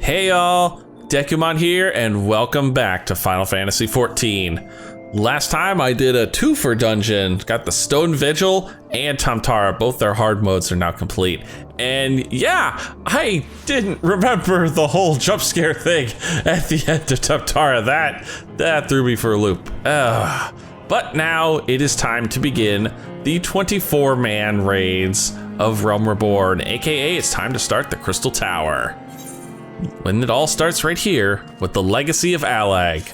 Hey y'all, Dekumon here, and welcome back to Final Fantasy XIV. Last time I did a twofer dungeon, got the Stone Vigil and Tamtara, both their hard modes are now complete. And yeah, I didn't remember the whole jump scare thing at the end of Tamtara. That threw me for a loop. But now it is time to begin the 24-man raids of Realm Reborn, aka it's time to start the Crystal Tower. When it all starts right here with the legacy of Allag.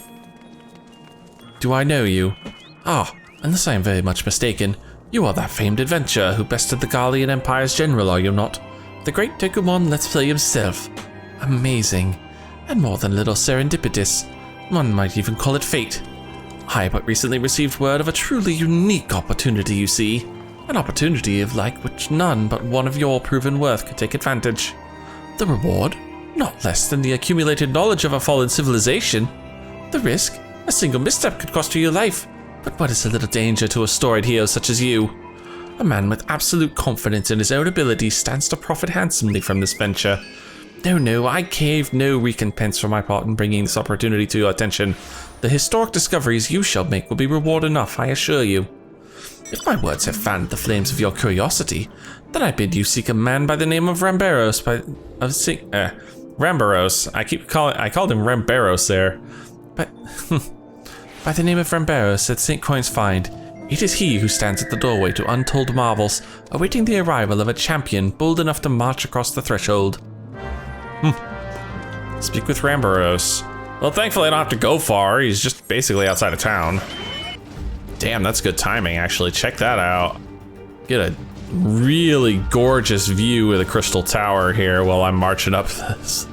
Do I know you? Unless I am very much mistaken, you are that famed adventurer who bested the Garlean Empire's general, are you not? The great Dekumon Let's Play himself. Amazing, and more than a little serendipitous. One might even call it fate. I but recently received word of a truly unique opportunity, you see. An opportunity of like which none but one of your proven worth could take advantage. The reward? Not less than the accumulated knowledge of a fallen civilization. The risk? A single misstep could cost you your life. But what is a little danger to a storied hero such as you? A man with absolute confidence in his own abilities stands to profit handsomely from this venture. No, I caved no recompense for my part in bringing this opportunity to your attention. The historic discoveries you shall make will be reward enough, I assure you. If my words have fanned the flames of your curiosity, then I bid you seek a man by the name of Rambaros Rambaros. I called him Rambaros there. But by the name of Rambaros at St. Coin's Find, it is he who stands at the doorway to untold marvels, awaiting the arrival of a champion bold enough to march across the threshold. Speak with Rambaros. Well, thankfully I don't have to go far. He's just basically outside of town. Damn, that's good timing, actually. Check that out. Get a really gorgeous view of the Crystal Tower here while I'm marching up this.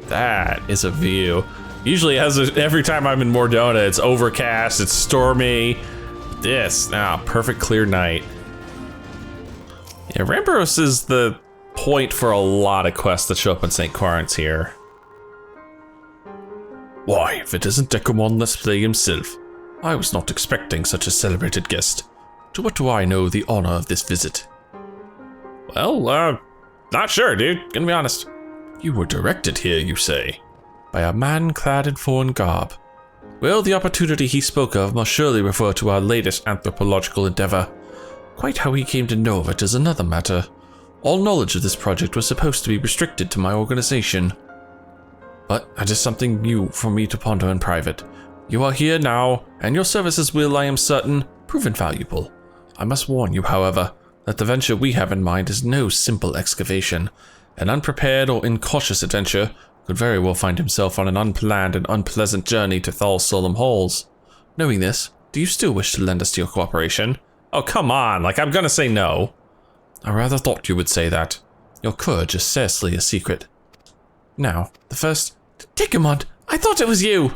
That is a view. Usually every time I'm in Mordona, it's overcast, it's stormy. This, perfect clear night. Yeah, Rambaros is the point for a lot of quests that show up in St. Corinth's here. Why, if it isn't Dekumon Let's Play himself, I was not expecting such a celebrated guest. To what do I know the honor of this visit? Well, not sure, dude. Gonna be honest. You were directed here, you say? By a man clad in foreign garb. Well, the opportunity he spoke of must surely refer to our latest anthropological endeavor. Quite how he came to know of it is another matter. All knowledge of this project was supposed to be restricted to my organization. But that is something new for me to ponder in private. You are here now, and your services will, I am certain, prove invaluable. I must warn you, however, that the venture we have in mind is no simple excavation. An unprepared or incautious adventurer could very well find himself on an unplanned and unpleasant journey to Thal Solum Halls. Knowing this, do you still wish to lend us your cooperation? Oh, come on, I'm gonna say no. I rather thought you would say that. Your courage is scarcely a secret. Now, the first... Dekumon, I thought it was you!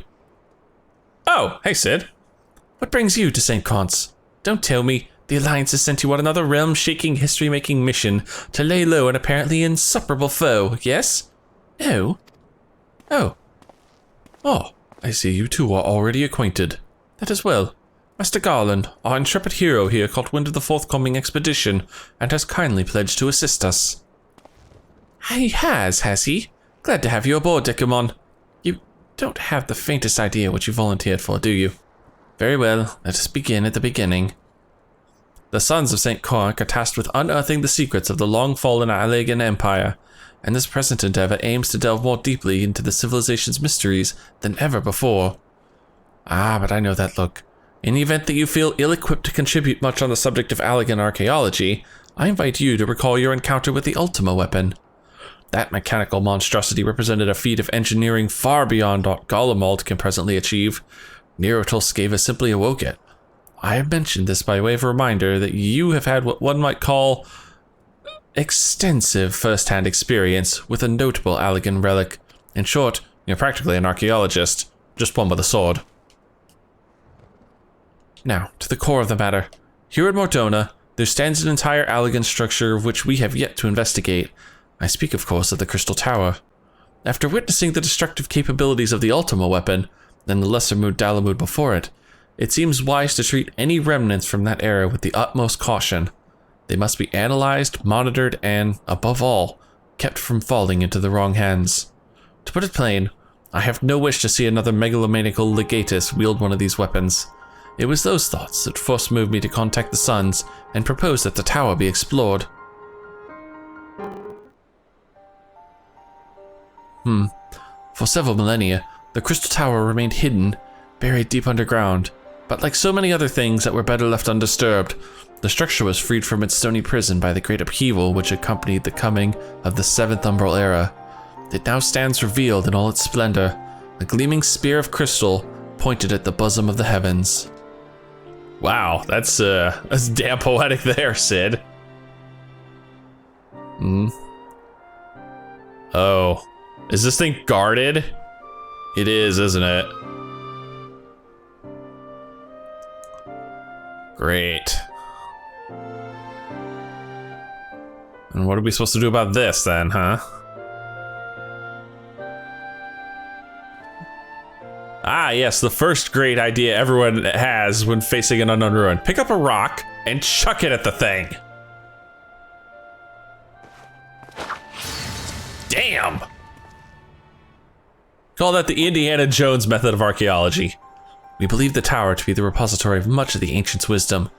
Oh, hey Sid. What brings you to St. Con's? Don't tell me the Alliance has sent you on another realm-shaking, history-making mission to lay low an apparently insuperable foe, yes? No? Oh, I see you two are already acquainted. That is well. Master Garland, our intrepid hero here, caught wind of the forthcoming expedition and has kindly pledged to assist us. He has he? Glad to have you aboard, Dekumon. You don't have the faintest idea what you volunteered for, do you? Very well, let us begin at the beginning. The sons of St. Corinth are tasked with unearthing the secrets of the long-fallen Garlean Empire, and this present endeavor aims to delve more deeply into the civilization's mysteries than ever before. But I know that look. In the event that you feel ill-equipped to contribute much on the subject of Allagan archaeology, I invite you to recall your encounter with the Ultima weapon. That mechanical monstrosity represented a feat of engineering far beyond what Garlemald can presently achieve. Nerotelskeva simply awoke it. I have mentioned this by way of a reminder that you have had what one might call extensive first-hand experience with a notable Allagan relic. In short, you're practically an archaeologist, just one with a sword. Now, to the core of the matter. Here at Mordona, there stands an entire Allagan structure of which we have yet to investigate. I speak, of course, of the Crystal Tower. After witnessing the destructive capabilities of the Ultima weapon, and the lesser mood Dalamud before it, it seems wise to treat any remnants from that era with the utmost caution. They must be analyzed, monitored, and, above all, kept from falling into the wrong hands. To put it plain, I have no wish to see another megalomaniacal legatus wield one of these weapons. It was those thoughts that first moved me to contact the Suns and propose that the tower be explored. For several millennia, the Crystal Tower remained hidden, buried deep underground, but like so many other things that were better left undisturbed, the structure was freed from its stony prison by the great upheaval which accompanied the coming of the Seventh Umbral era. It now stands revealed in all its splendor, a gleaming spear of crystal pointed at the bosom of the heavens. Wow, that's damn poetic there, Sid. Oh, is this thing guarded? It is, isn't it? Great. And what are we supposed to do about this then, huh? Ah, yes, the first great idea everyone has when facing an unknown ruin. Pick up a rock and chuck it at the thing. Damn! Call that the Indiana Jones method of archaeology. We believe the tower to be the repository of much of the ancients' wisdom.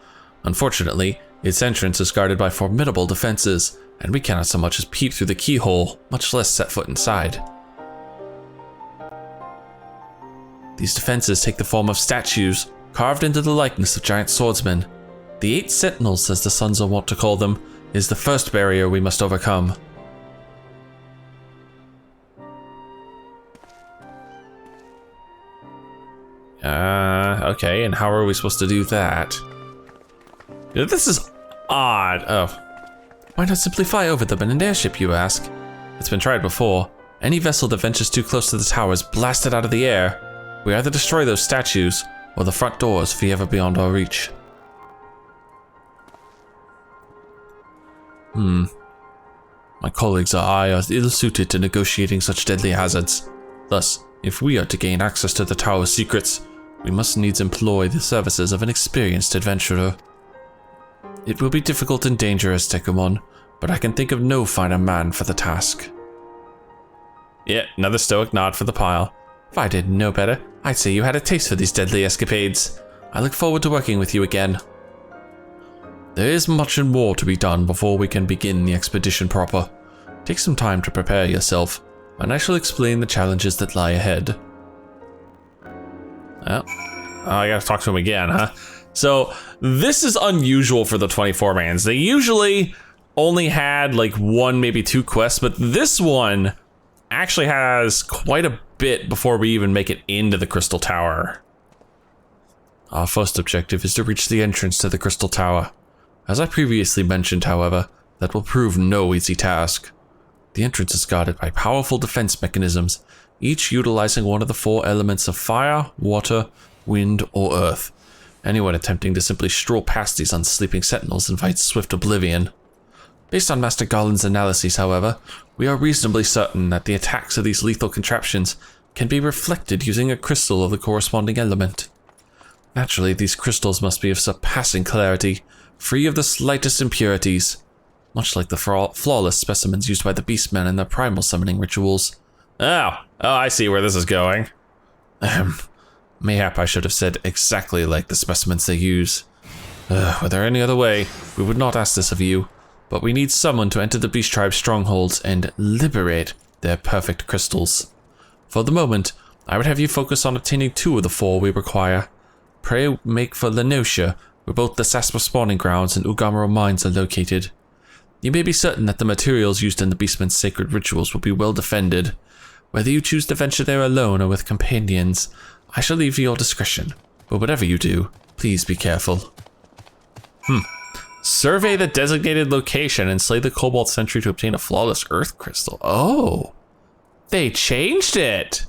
Unfortunately, its entrance is guarded by formidable defenses, and we cannot so much as peep through the keyhole, much less set foot inside. These defenses take the form of statues, carved into the likeness of giant swordsmen. The 8 sentinels, as the Suns are wont to call them, is the first barrier we must overcome. Okay, and how are we supposed to do that? This is odd. Oh. Why not simply fly over them in an airship, you ask? It's been tried before. Any vessel that ventures too close to the tower is blasted out of the air. We either destroy those statues, or the front doors forever beyond our reach. My colleagues and I are ill-suited to negotiating such deadly hazards. Thus, if we are to gain access to the tower's secrets, we must needs employ the services of an experienced adventurer. It will be difficult and dangerous, Dekumon, but I can think of no finer man for the task. Yeah, another stoic nod for the pile. If I didn't know better, I'd say you had a taste for these deadly escapades. I look forward to working with you again. There is much and more to be done before we can begin the expedition proper. Take some time to prepare yourself, and I shall explain the challenges that lie ahead. Well, I gotta talk to him again, huh? So, this is unusual for the 24-mans. They usually only had like 1, maybe 2 quests, but this one actually has quite a bit before we even make it into the Crystal Tower. Our first objective is to reach the entrance to the Crystal Tower. As I previously mentioned, however, that will prove no easy task. The entrance is guarded by powerful defense mechanisms, each utilizing one of the 4 elements of fire, water, wind, or earth. Anyone attempting to simply stroll past these unsleeping sentinels invites swift oblivion. Based on Master Garlean's analyses, however, we are reasonably certain that the attacks of these lethal contraptions can be reflected using a crystal of the corresponding element. Naturally, these crystals must be of surpassing clarity, free of the slightest impurities, much like the flawless specimens used by the Beastmen in their primal summoning rituals. Oh, I see where this is going. Mayhap I should have said exactly like the specimens they use. Were there any other way, we would not ask this of you, but we need someone to enter the Beast Tribe's strongholds and liberate their perfect crystals. For the moment, I would have you focus on obtaining 2 of the 4 we require. Pray make for Lenosha, where both the Saspa spawning grounds and Ugamaro mines are located. You may be certain that the materials used in the Beastmen's sacred rituals will be well defended. Whether you choose to venture there alone or with companions, I shall leave to your discretion, but whatever you do, please be careful. Survey the designated location and slay the Cobalt Sentry to obtain a flawless Earth Crystal. Oh, they changed it.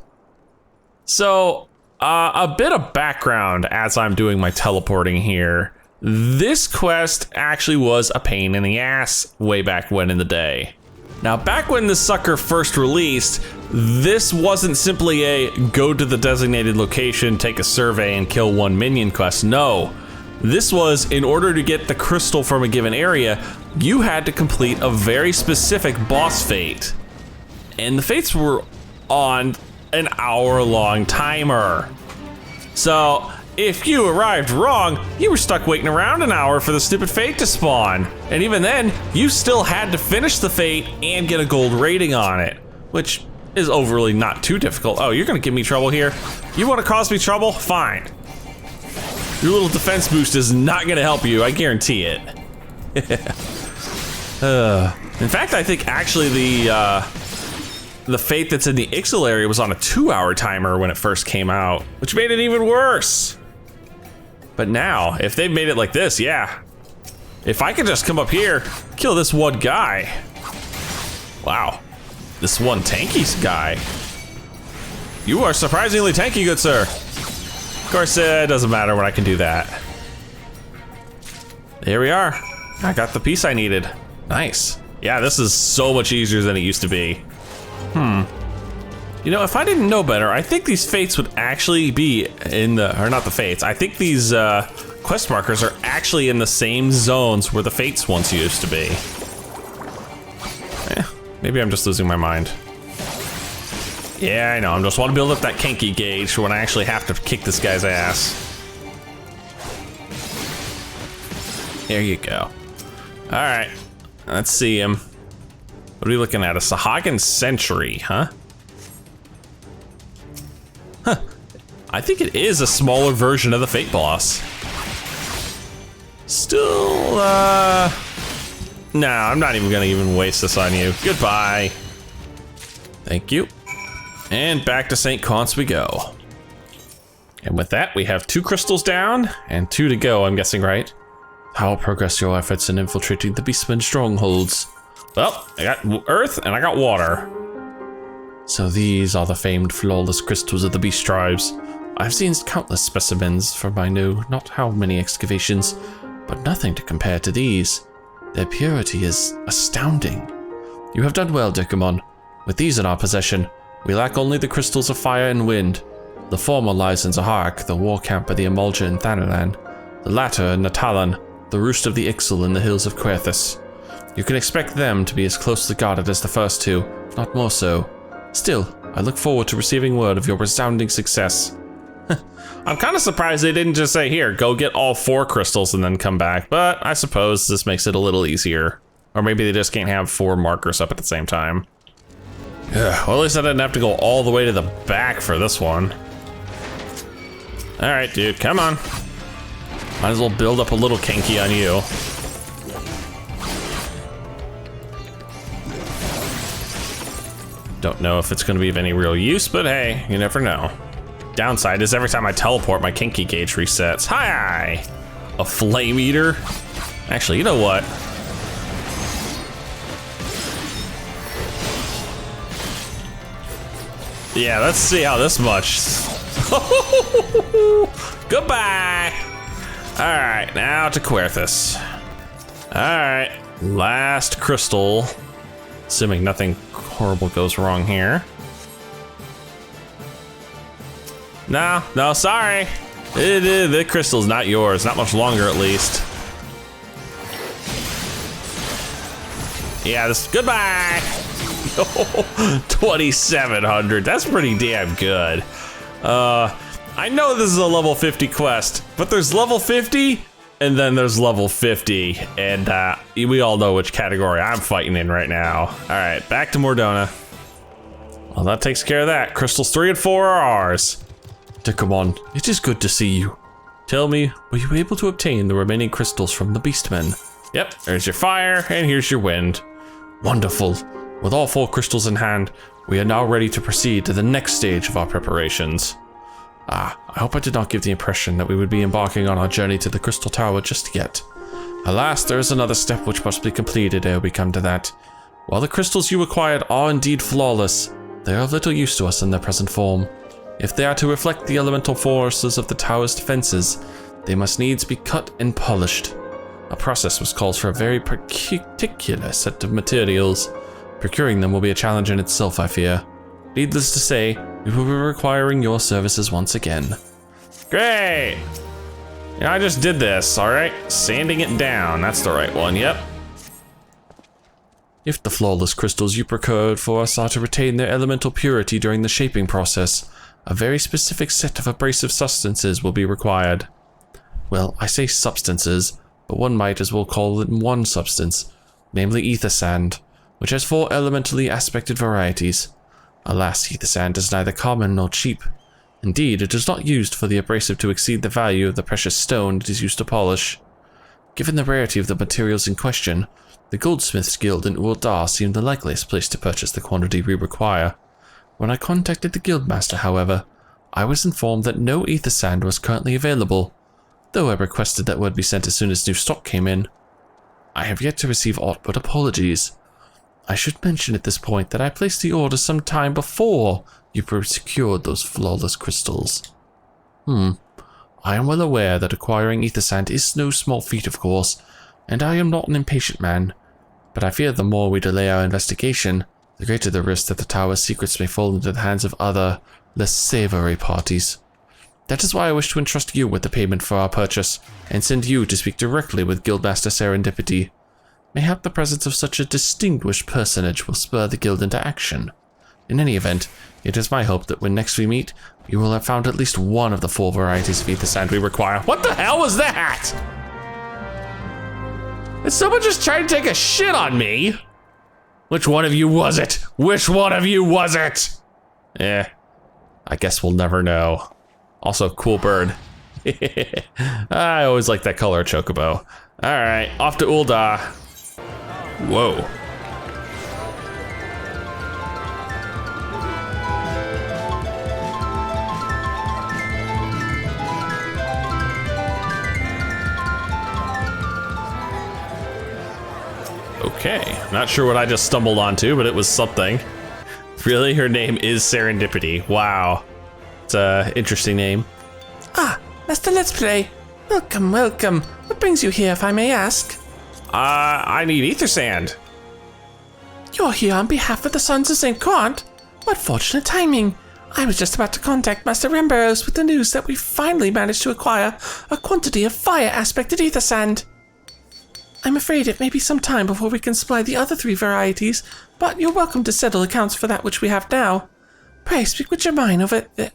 So, a bit of background as I'm doing my teleporting here. This quest actually was a pain in the ass way back when in the day. Now, back when this sucker first released, this wasn't simply a go to the designated location, take a survey, and kill 1 minion quest. No, this was in order to get the crystal from a given area, you had to complete a very specific boss fate. And the fates were on an hour-long timer. So if you arrived wrong, you were stuck waiting around an hour for the stupid fate to spawn. And even then, you still had to finish the fate and get a gold rating on it, which is overly not too difficult. Oh, you're gonna give me trouble here? You wanna cause me trouble? Fine. Your little defense boost is not gonna help you, I guarantee it. In fact, I think actually the fate that's in the Ixal area was on a 2-hour timer when it first came out, which made it even worse. But now, if they've made it like this, yeah. If I could just come up here, kill this one guy. Wow, this one tanky guy. You are surprisingly tanky, good sir. Of course, it doesn't matter when I can do that. Here we are. I got the piece I needed. Nice. Yeah, this is so much easier than it used to be. You know, if I didn't know better, I think these fates would actually be in the, or not the fates, I think these quest markers are actually in the same zones where the fates once used to be. Maybe I'm just losing my mind. Yeah, I know, I just want to build up that kinky gauge for when I actually have to kick this guy's ass. There you go. All right, let's see him. What are we looking at? A Sahagan Sentry, huh? Huh. I think it is a smaller version of the Fate boss. Still, no, I'm not even gonna waste this on you. Goodbye. Thank you. And back to St. Conce we go. And with that, we have 2 crystals down and 2 to go, I'm guessing, right? How progress your efforts in infiltrating the Beastmen strongholds? Well, I got earth and I got water. So these are the famed flawless crystals of the beast tribes. I've seen countless specimens from I know not how many excavations, but nothing to compare to these. Their purity is astounding. You have done well, Dekumon. With these in our possession, we lack only the crystals of fire and wind. The former lies in Zahark, the war camp of the Emulja in Thanalan. The latter in Natalan, the roost of the Ixal in the hills of Querthus. You can expect them to be as closely guarded as the first 2, if not more so. Still, I look forward to receiving word of your resounding success. I'm kind of surprised they didn't just say, here, go get all 4 crystals and then come back, but I suppose this makes it a little easier. Or maybe they just can't have 4 markers up at the same time. Ugh, well, at least I didn't have to go all the way to the back for this one. All right, dude, come on. Might as well build up a little kinky on you. Don't know if it's gonna be of any real use, but hey, you never know. Downside is every time I teleport, my kinky gauge resets. Hi! A flame eater? Actually, you know what? Yeah, let's see how this much. Goodbye! Alright, now to Querthus. Alright, last crystal. Assuming nothing horrible goes wrong here. No, sorry. The crystal's not yours, not much longer at least. Yeah, goodbye! 2,700, that's pretty damn good. I know this is a level 50 quest, but there's level 50, and then there's level 50, and we all know which category I'm fighting in right now. All right, back to Mordona. Well, that takes care of that. Crystals 3 and 4 are ours. Dekumon, it is good to see you. Tell me, were you able to obtain the remaining crystals from the Beastmen? Yep, there's your fire, and here's your wind. Wonderful. With all 4 crystals in hand, we are now ready to proceed to the next stage of our preparations. I hope I did not give the impression that we would be embarking on our journey to the Crystal Tower just yet. Alas, there is another step which must be completed ere we come to that. While the crystals you acquired are indeed flawless, they are of little use to us in their present form. If they are to reflect the elemental forces of the tower's defenses, they must needs be cut and polished. A process which calls for a very particular set of materials. Procuring them will be a challenge in itself, I fear. Needless to say, we will be requiring your services once again. Great! Yeah, I just did this, all right? Sanding it down, that's the right one, yep. If the flawless crystals you procured for us are to retain their elemental purity during the shaping process, a very specific set of abrasive substances will be required. Well, I say substances, but one might as well call it one substance, namely ether sand, which has 4 elementally aspected varieties. Alas, ether sand is neither common nor cheap. Indeed, it is not used for the abrasive to exceed the value of the precious stone it is used to polish. Given the rarity of the materials in question, the Goldsmiths Guild in Eorzea seemed the likeliest place to purchase the quantity we require. When I contacted the Guildmaster, however, I was informed that no ether sand was currently available, though I requested that word be sent as soon as new stock came in. I have yet to receive aught but apologies. I should mention at this point that I placed the order some time before you procured those flawless crystals. I am well aware that acquiring ether sand is no small feat, of course, and I am not an impatient man, but I fear the more we delay our investigation, the greater the risk that the tower's secrets may fall into the hands of other, less savory parties. That is why I wish to entrust you with the payment for our purchase, and send you to speak directly with Guildmaster Serendipity. Mayhap the presence of such a distinguished personage will spur the guild into action. In any event, it is my hope that when next we meet, you will have found at least one of the 4 varieties of ether sand we require. What the hell was that? Is someone just trying to take a shit on me? Which one of you was it? Which one of you was it? I guess we'll never know. Also, cool bird. I always like that color chocobo. Alright, off to Ul'dah. Whoa. Okay, not sure what I just stumbled onto, but it was something. Really, her name is Serendipity. Wow. It's an interesting name. Ah, Master Let's Play. Welcome, welcome. What brings you here, if I may ask? I need ether sand. You're here on behalf of the Sons of St. Quant? What fortunate timing. I was just about to contact Master Remboros with the news that we finally managed to acquire a quantity of fire-aspected ether sand. I'm afraid it may be some time before we can supply the other 3 varieties, but you're welcome to settle accounts for that which we have now. Pray speak with Jermaine over there.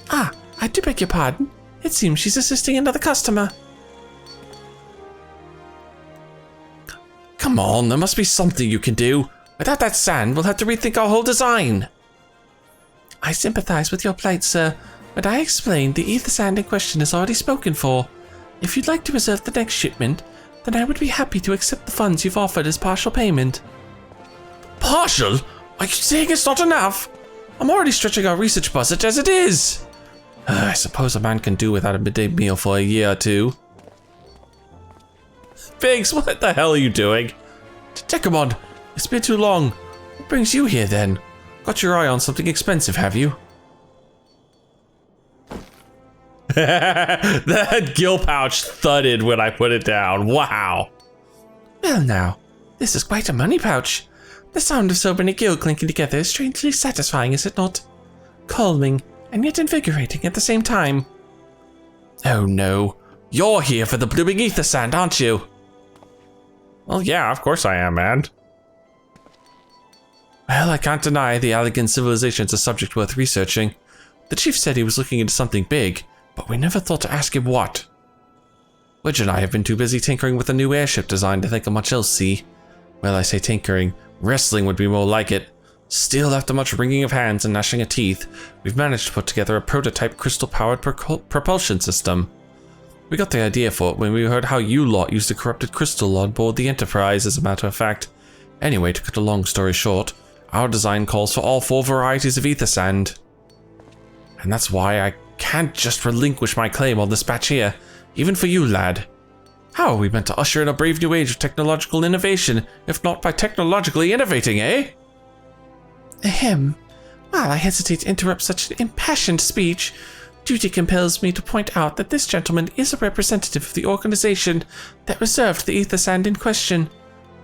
Ah, I do beg your pardon. It seems she's assisting another customer. Come on, there must be something you can do. Without that sand, we'll have to rethink our whole design. I sympathize with your plight, sir, but I explained the ether sand in question is already spoken for. If you'd like to reserve the next shipment, then I would be happy to accept the funds you've offered as partial payment. Partial? Are you saying it's not enough? I'm already stretching our research budget as it is. I suppose a man can do without a midday meal for a year or 2. Biggs, what the hell are you doing? Dekumon, it's been too long. What brings you here then? Got your eye on something expensive, have you? That gill pouch thudded when I put it down. Wow. Well now, this is quite a money pouch. The sound of so many gill clinking together is strangely satisfying, is it not? Calming, and yet invigorating at the same time. Oh no, you're here for the blooming ether sand, aren't you? Well, yeah, of course I am, man. Well, I can't deny the Allegan civilization's a subject worth researching. The chief said he was looking into something big, but we never thought to ask him what. Wedge and I have been too busy tinkering with a new airship design to think of much else, see? Well, I say tinkering. Wrestling would be more like it. Still, after much wringing of hands and gnashing of teeth, we've managed to put together a prototype crystal-powered propulsion system. We got the idea for it when we heard how you lot used a corrupted crystal on board the Enterprise, as a matter of fact. Anyway, to cut a long story short, our design calls for all 4 varieties of ether sand. And that's why I can't just relinquish my claim on this batch here, even for you, lad. How are we meant to usher in a brave new age of technological innovation, if not by technologically innovating, eh? Ahem. While I hesitate to interrupt such an impassioned speech, duty compels me to point out that this gentleman is a representative of the organization that reserved the ether sand in question,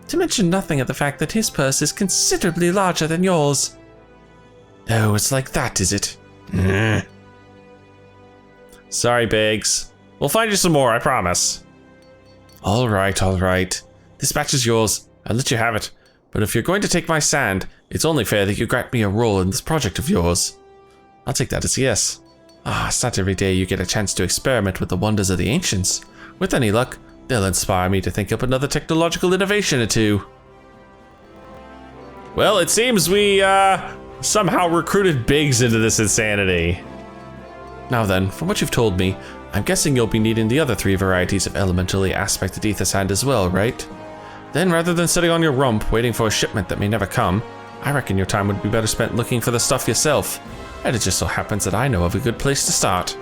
to mention nothing of the fact that his purse is considerably larger than yours. Oh, it's like that, is it? Sorry, Biggs. We'll find you some more, I promise. All right. This batch is yours. I'll let you have it. But if you're going to take my sand, it's only fair that you grant me a role in this project of yours. I'll take that as a yes. It's not every day you get a chance to experiment with the wonders of the ancients. With any luck, they'll inspire me to think up another technological innovation or two. Well, it seems we, somehow recruited Biggs into this insanity. Now then, from what you've told me, I'm guessing you'll be needing the other 3 varieties of elementally aspected ether sand as well, right? Then rather than sitting on your rump waiting for a shipment that may never come, I reckon your time would be better spent looking for the stuff yourself. And it just so happens that I know of a good place to start.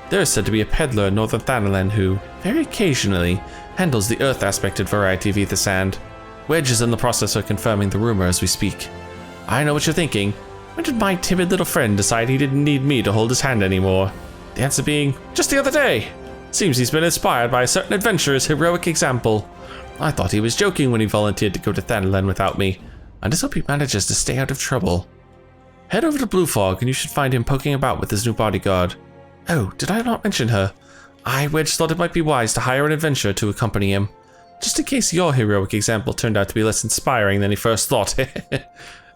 There is said to be a peddler in northern Thanalan who, very occasionally, handles the earth aspected variety of ether sand. Wedge is in the process of confirming the rumor as we speak. I know what you're thinking. When did my timid little friend decide he didn't need me to hold his hand anymore? The answer being, just the other day. Seems he's been inspired by a certain adventurer's heroic example. I thought he was joking when he volunteered to go to Thanalan without me. I just hope he manages to stay out of trouble. Head over to Blue Fog and you should find him poking about with his new bodyguard. Oh, did I not mention her? Wedge thought it might be wise to hire an adventurer to accompany him. Just in case your heroic example turned out to be less inspiring than he first thought.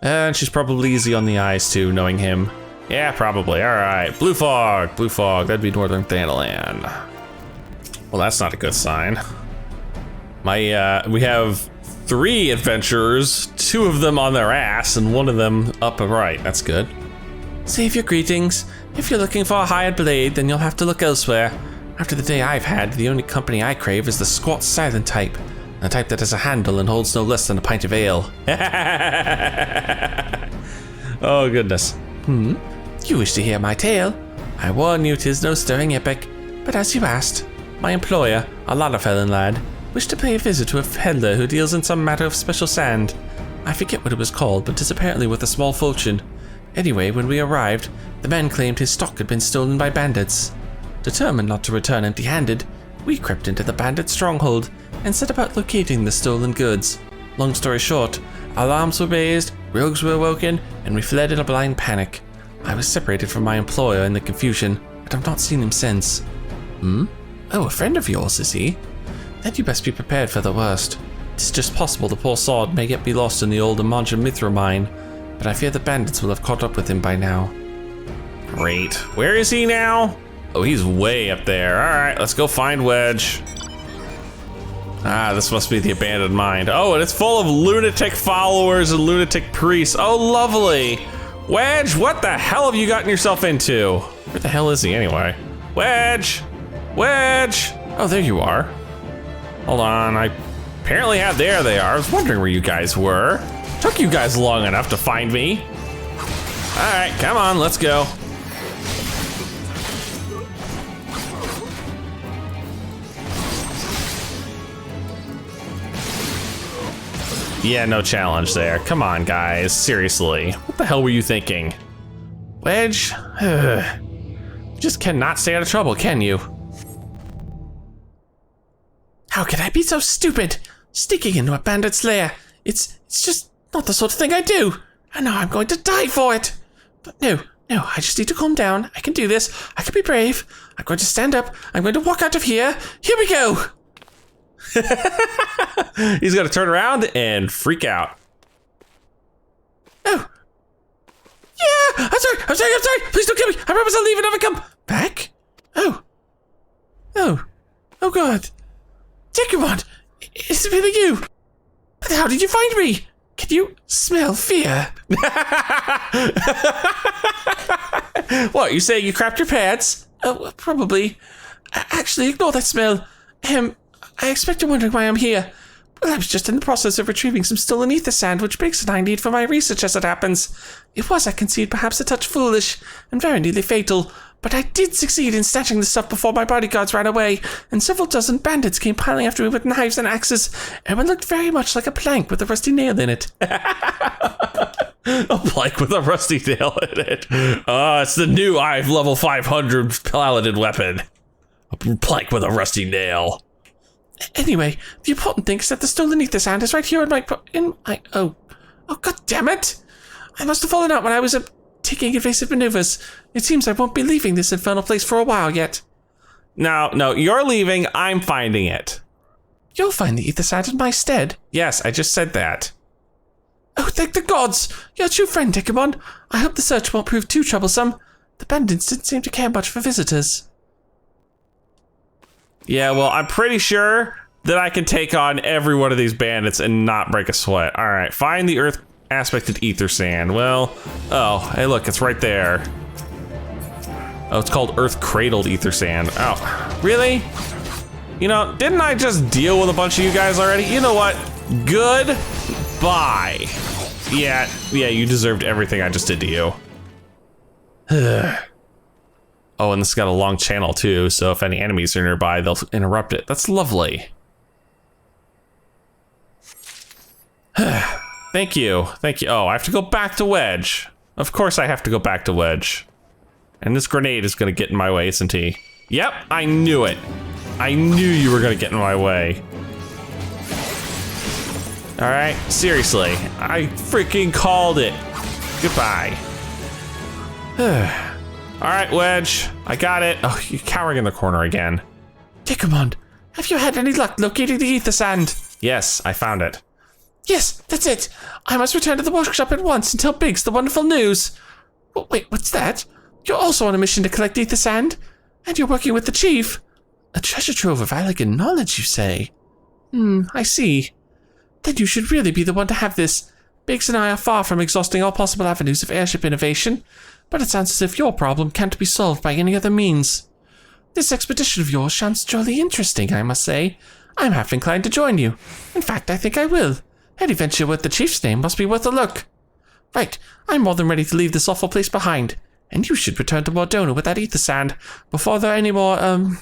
And she's probably easy on the eyes too, knowing him. Yeah, probably. Alright, Blue Fog, that'd be northern Thanalan. Well, that's not a good sign. We have 3 adventurers, 2 of them on their ass, and 1 of them up and right. That's good. Save your greetings. If you're looking for a hired blade, then you'll have to look elsewhere. After the day I've had, the only company I crave is the squat silent type. The type that has a handle and holds no less than a pint of ale. Oh, goodness. You wish to hear my tale? I warn you 'tis no stirring epic. But as you asked, my employer, a Lalafellin lad, wished to pay a visit to a peddler who deals in some matter of special sand. I forget what it was called, but 'tis apparently worth a small fortune. Anyway, when we arrived, the man claimed his stock had been stolen by bandits. Determined not to return empty-handed, we crept into the bandit stronghold and set about locating the stolen goods. Long story short, alarms were raised, rogues were awoken, and we fled in a blind panic. I was separated from my employer in the confusion, but I've not seen him since. Oh, a friend of yours, is he? Then you best be prepared for the worst. It's just possible the poor sod may yet be lost in the old Amanja Mithra mine, but I fear the bandits will have caught up with him by now. Great. Where is he now? Oh, he's way up there. Alright, let's go find Wedge. This must be the abandoned mine. Oh, and it's full of lunatic followers and lunatic priests. Oh, lovely. Wedge, what the hell have you gotten yourself into? Where the hell is he anyway? Wedge! Wedge! Oh, there you are. Hold on, I apparently have, there they are. I was wondering where you guys were. Took you guys long enough to find me. Alright, come on, let's go. Yeah, no challenge there. Come on, guys. Seriously. What the hell were you thinking? Wedge? Just cannot stay out of trouble, can you? How could I be so stupid? Sneaking into a bandit's lair. It's just not the sort of thing I do. And now I'm going to die for it. But no, I just need to calm down. I can do this. I can be brave. I'm going to stand up. I'm going to walk out of here. Here we go. He's gonna turn around and freak out. Oh. Yeah, I'm sorry. Please don't kill me. I promise I'll leave and never come back. Oh God. Dekumon, is it really you? How did you find me? Can you smell fear? What, you say you crapped your pants? Oh, probably. Actually, ignore that smell. I expect you're wondering why I'm here. Well, I was just in the process of retrieving some stolen ether sand, which Briggs and I need for my research as it happens. It was, I concede, perhaps a touch foolish and very nearly fatal, but I did succeed in snatching the stuff before my bodyguards ran away, and several dozen bandits came piling after me with knives and axes, and one looked very much like a plank with a rusty nail in it. A plank with a rusty nail in it. It's the new IVE level 500 paladin weapon. A plank with a rusty nail. Anyway, the important thing is that the stolen ether sand is right here oh god damn it! I must have fallen out when I was taking evasive maneuvers. It seems I won't be leaving this infernal place for a while yet. No, you're leaving, I'm finding it. You'll find the ether sand in my stead. Yes, I just said that. Oh, thank the gods! Your true friend, Dekumon. I hope the search won't prove too troublesome. The bandits didn't seem to care much for visitors. Yeah, well, I'm pretty sure that I can take on every one of these bandits and not break a sweat. All right, find the earth aspected ether sand. Well, oh, hey, look, it's right there. Oh, it's called earth cradled ether sand. Oh, really? You know, didn't I just deal with a bunch of you guys already? You know what? Goodbye. Yeah, you deserved everything I just did to you. Oh, and this has got a long channel too, so if any enemies are nearby, they'll interrupt it. That's lovely. Thank you. Oh, I have to go back to Wedge. Of course I have to go back to Wedge. And this grenade is gonna get in my way, isn't he? Yep, I knew it. I knew you were gonna get in my way. All right, seriously, I freaking called it. Goodbye. All right, Wedge, I got it. Oh, you're cowering in the corner again. Dekumon, have you had any luck locating the ether sand? Yes, I found it. Yes, that's it. I must return to the workshop at once and tell Biggs the wonderful news. Oh, wait, what's that? You're also on a mission to collect ether sand? And you're working with the chief? A treasure trove of elegant knowledge, you say? I see. Then you should really be the one to have this. Biggs and I are far from exhausting all possible avenues of airship innovation, but it sounds as if your problem can't be solved by any other means. This expedition of yours sounds jolly interesting, I must say. I'm half inclined to join you. In fact, I think I will. Any venture with the chief's name must be worth a look. Right, I'm more than ready to leave this awful place behind, and you should return to Mordona with that ether sand before there are any more,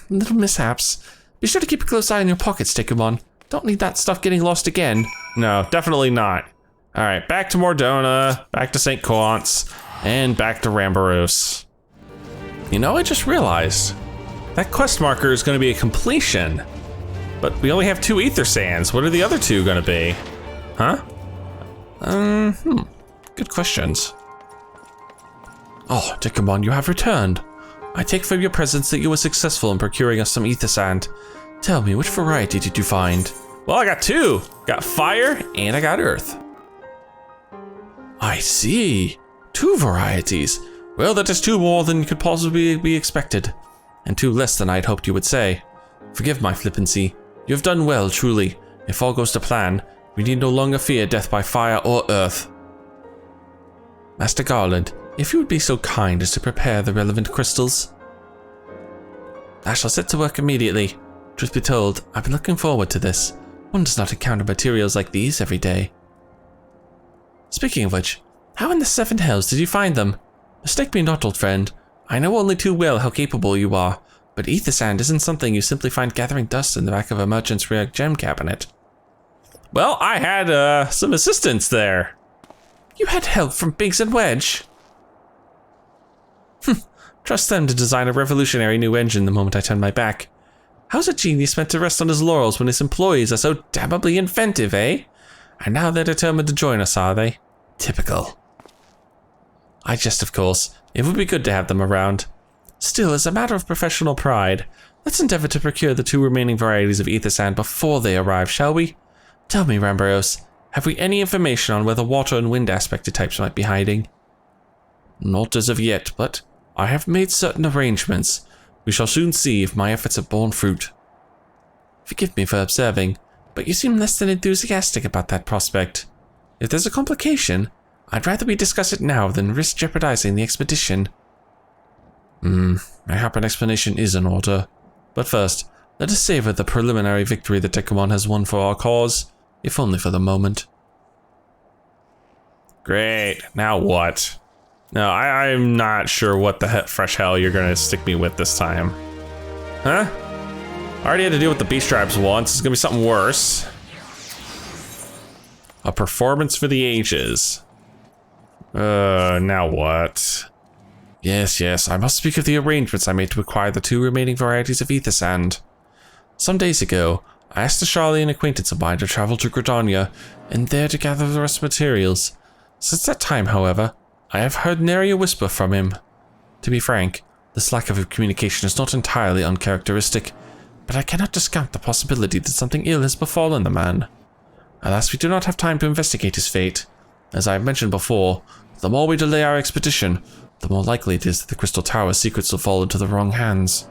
little mishaps. Be sure to keep a close eye on your pockets, Dekumon. Don't need that stuff getting lost again. No, definitely not. All right, back to Mordona, back to St. Quant's, and back to Rambaros. You know, I just realized that quest marker is going to be a completion, but we only have 2 ether sands. What are the other 2 going to be? Huh? Good questions. Oh, Dekumon, you have returned. I take from your presence that you were successful in procuring us some ether sand. Tell me, which variety did you find? Well, I got 2. Got fire and I got earth. I see. 2 varieties. Well, that is 2 more than could possibly be expected. And 2 less than I'd hoped you would say. Forgive my flippancy. You have done well, truly. If all goes to plan, we need no longer fear death by fire or earth. Master Garland, if you would be so kind as to prepare the relevant crystals. I shall set to work immediately. Truth be told, I've been looking forward to this. One does not encounter materials like these every day. Speaking of which, how in the 7 hells did you find them? Mistake me not, old friend. I know only too well how capable you are, but ether sand isn't something you simply find gathering dust in the back of a merchant's rare gem cabinet. Well, I had some assistance there. You had help from Biggs and Wedge? Trust them to design a revolutionary new engine the moment I turn my back. How's a genius meant to rest on his laurels when his employees are so damnably inventive, eh? And now they're determined to join us, are they? Typical. I jest, of course. It would be good to have them around. Still, as a matter of professional pride, let's endeavor to procure the 2 remaining varieties of ether sand before they arrive, shall we? Tell me, Rambaros, have we any information on where the water and wind aspected types might be hiding? Not as of yet, but I have made certain arrangements. We shall soon see if my efforts have borne fruit. Forgive me for observing, but you seem less than enthusiastic about that prospect. If there's a complication, I'd rather we discuss it now than risk jeopardizing the expedition. I hope an explanation is in order. But first, let us savor the preliminary victory that Dekumon has won for our cause, if only for the moment. Great, now what? No, I'm not sure what the fresh hell you're gonna stick me with this time. Huh? I already had to deal with the beast tribes once. It's gonna be something worse. A performance for the ages. Now what? Yes, I must speak of the arrangements I made to acquire the 2 remaining varieties of ether sand. Some days ago, I asked a Charlian acquaintance of mine to travel to Gridania, and there to gather the rest of materials. Since that time, however, I have heard nary a whisper from him. To be frank, this lack of communication is not entirely uncharacteristic. but I cannot discount the possibility that something ill has befallen the man. Alas, we do not have time to investigate his fate. As I have mentioned before, the more we delay our expedition, the more likely it is that the Crystal Tower's secrets will fall into the wrong hands.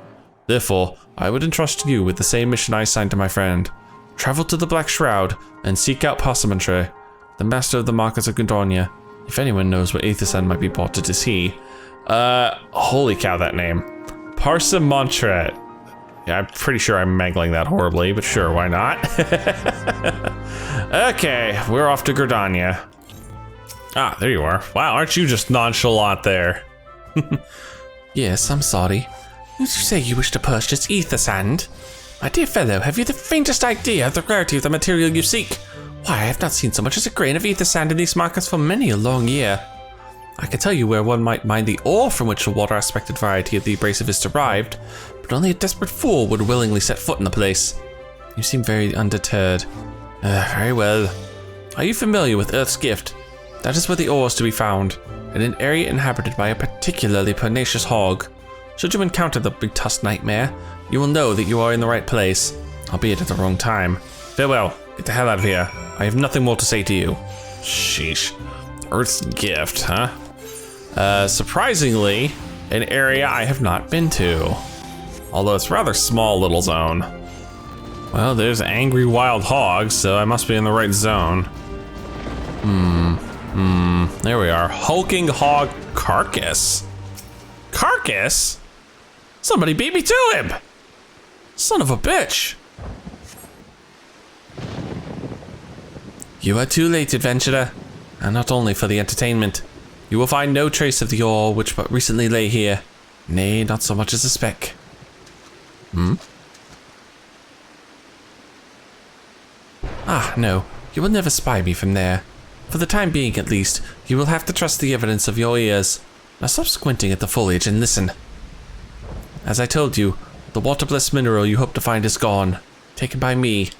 Therefore, I would entrust you with the same mission I assigned to my friend. Travel to the Black Shroud and seek out Parsimantry, the master of the Markets of Gudonia. If anyone knows where Aethersan might be bought, it is he. Holy cow, that name. Parsimantry. Yeah, I'm pretty sure I'm mangling that horribly, but sure, why not? Okay, we're off to Gudonia. Ah, there you are. Wow, aren't you just nonchalant there? Yes, I'm sorry. You say you wish to purchase ether sand? My dear fellow, have you the faintest idea of the rarity of the material you seek? Why, I have not seen so much as a grain of ether sand in these markets for many a long year. I can tell you where one might mine the ore from which the water-aspected variety of the abrasive is derived, but only a desperate fool would willingly set foot in the place. You seem very undeterred. Very well. Are you familiar with Earth's Gift? That is where the ore is to be found, in an area inhabited by a particularly pernicious hog. Should you encounter the big-tusked nightmare, you will know that you are in the right place, albeit at the wrong time. Farewell. Get the hell out of here. I have nothing more to say to you. Sheesh. Earth's Gift, huh? Surprisingly, an area I have not been to. Although it's a rather small little zone. Well, there's angry wild hogs, so I must be in the right zone. There we are. Hulking hog carcass. Carcass? Somebody beat me to him! Son of a bitch. You are too late, adventurer. And not only for the entertainment. You will find no trace of the ore which but recently lay here. Nay, not so much as a speck. Ah, no. You will never spy me from there. For the time being, at least, you will have to trust the evidence of your ears. Now stop squinting at the foliage and listen. As I told you, the water-blessed mineral you hope to find is gone. Taken by me.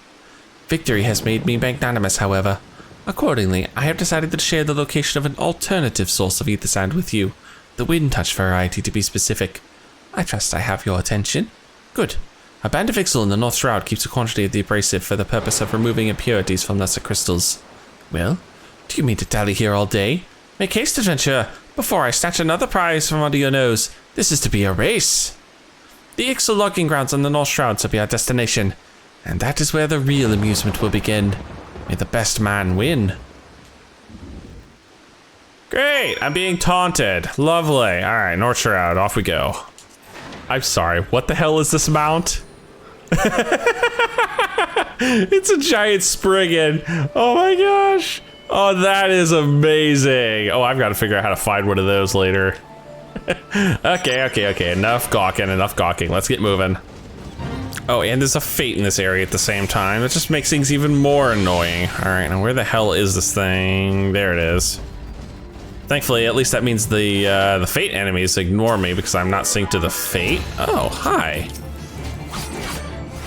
Victory has made me magnanimous, however. Accordingly, I have decided to share the location of an alternative source of ether sand with you. The wind touch variety, to be specific. I trust I have your attention. Good. A band of Ixal in the North Shroud keeps a quantity of the abrasive for the purpose of removing impurities from lesser crystals. Well, do you mean to dally here all day? Make haste, adventurer, before I snatch another prize from under your nose. This is to be a race. The Ixal logging grounds on the North Shroud shall be our destination, and that is where the real amusement will begin. May the best man win. Great, I'm being taunted. Lovely. All right, North Shroud, off we go. I'm sorry, what the hell is this mount? It's a giant Spriggan. Oh my gosh. Oh, that is amazing. Oh, I've got to figure out how to find one of those later. Okay. Enough gawking. Let's get moving. Oh, and there's a fate in this area at the same time. That just makes things even more annoying. All right, now where the hell is this thing? There it is. Thankfully, at least that means the fate enemies ignore me because I'm not synced to the fate. Oh, hi.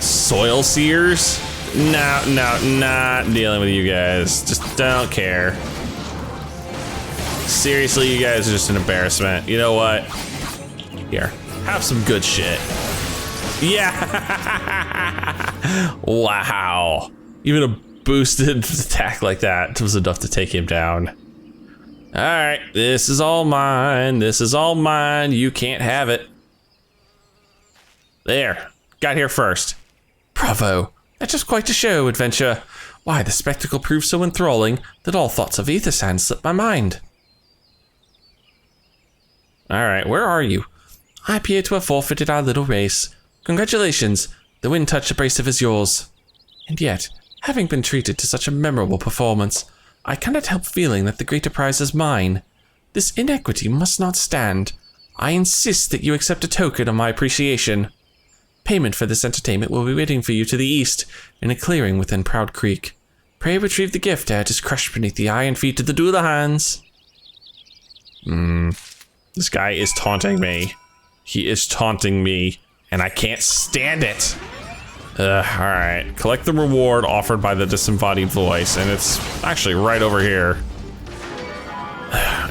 Soil seers? No, not dealing with you guys. Just don't care. Seriously, you guys are just an embarrassment. You know what? Here, have some good shit. Yeah! Wow. Even a boosted attack like that was enough to take him down. All right, this is all mine. You can't have it. There, got here first. Bravo, that's just quite a show, adventure. Why, the spectacle proved so enthralling that all thoughts of ether sand slipped my mind. All right, where are you? I appear to have forfeited our little race. Congratulations, the wind touch abrasive is yours. And yet, having been treated to such a memorable performance, I cannot help feeling that the greater prize is mine. This inequity must not stand. I insist that you accept a token of my appreciation. Payment for this entertainment will be waiting for you to the east, in a clearing within Proud Creek. Pray retrieve the gift ere it is crushed beneath the iron feet of the Doolahans. This guy is taunting me. He is taunting me, and I can't stand it. Alright, collect the reward offered by the disembodied voice, and it's actually right over here.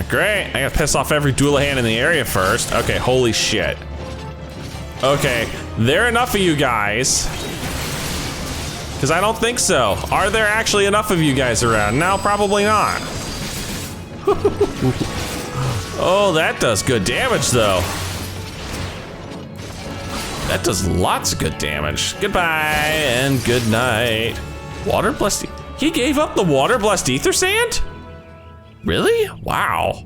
Great, I gotta piss off every Doolahan in the area first. Okay, holy shit. Okay, there are enough of you guys. Because I don't think so. Are there actually enough of you guys around? No, probably not. Oh, that does good damage though. That does lots of good damage. Goodbye and good night. Water blessed. He gave up the water blessed ether sand? Really? Wow.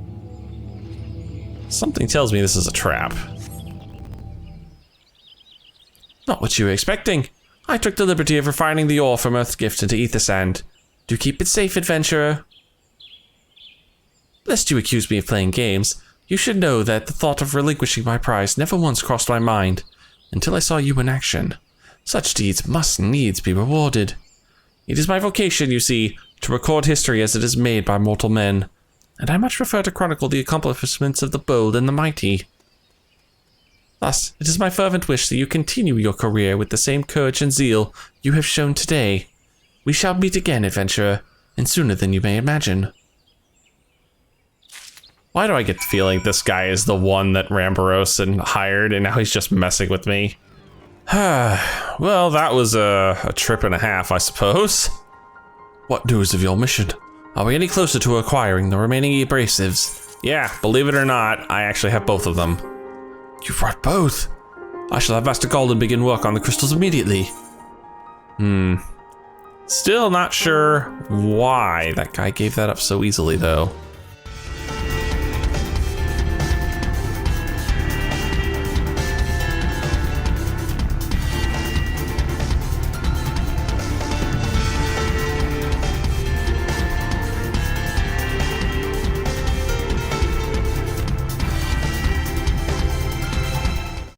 Something tells me this is a trap. Not what you were expecting. I took the liberty of refining the ore from Earth's gift into ether sand. Do keep it safe, adventurer. Lest you accuse me of playing games, you should know that the thought of relinquishing my prize never once crossed my mind, until I saw you in action. Such deeds must needs be rewarded. It is my vocation, you see, to record history as it is made by mortal men, and I much prefer to chronicle the accomplishments of the bold and the mighty. Thus, it is my fervent wish that you continue your career with the same courage and zeal you have shown today. We shall meet again, adventurer, and sooner than you may imagine. Why do I get the feeling this guy is the one that Rambarosa hired and now he's just messing with me? Well, that was a trip and a half, I suppose. What news of your mission? Are we any closer to acquiring the remaining abrasives? Yeah, believe it or not, I actually have both of them. You brought both? I shall have Master Garlean begin work on the crystals immediately. Still not sure why that guy gave that up so easily, though.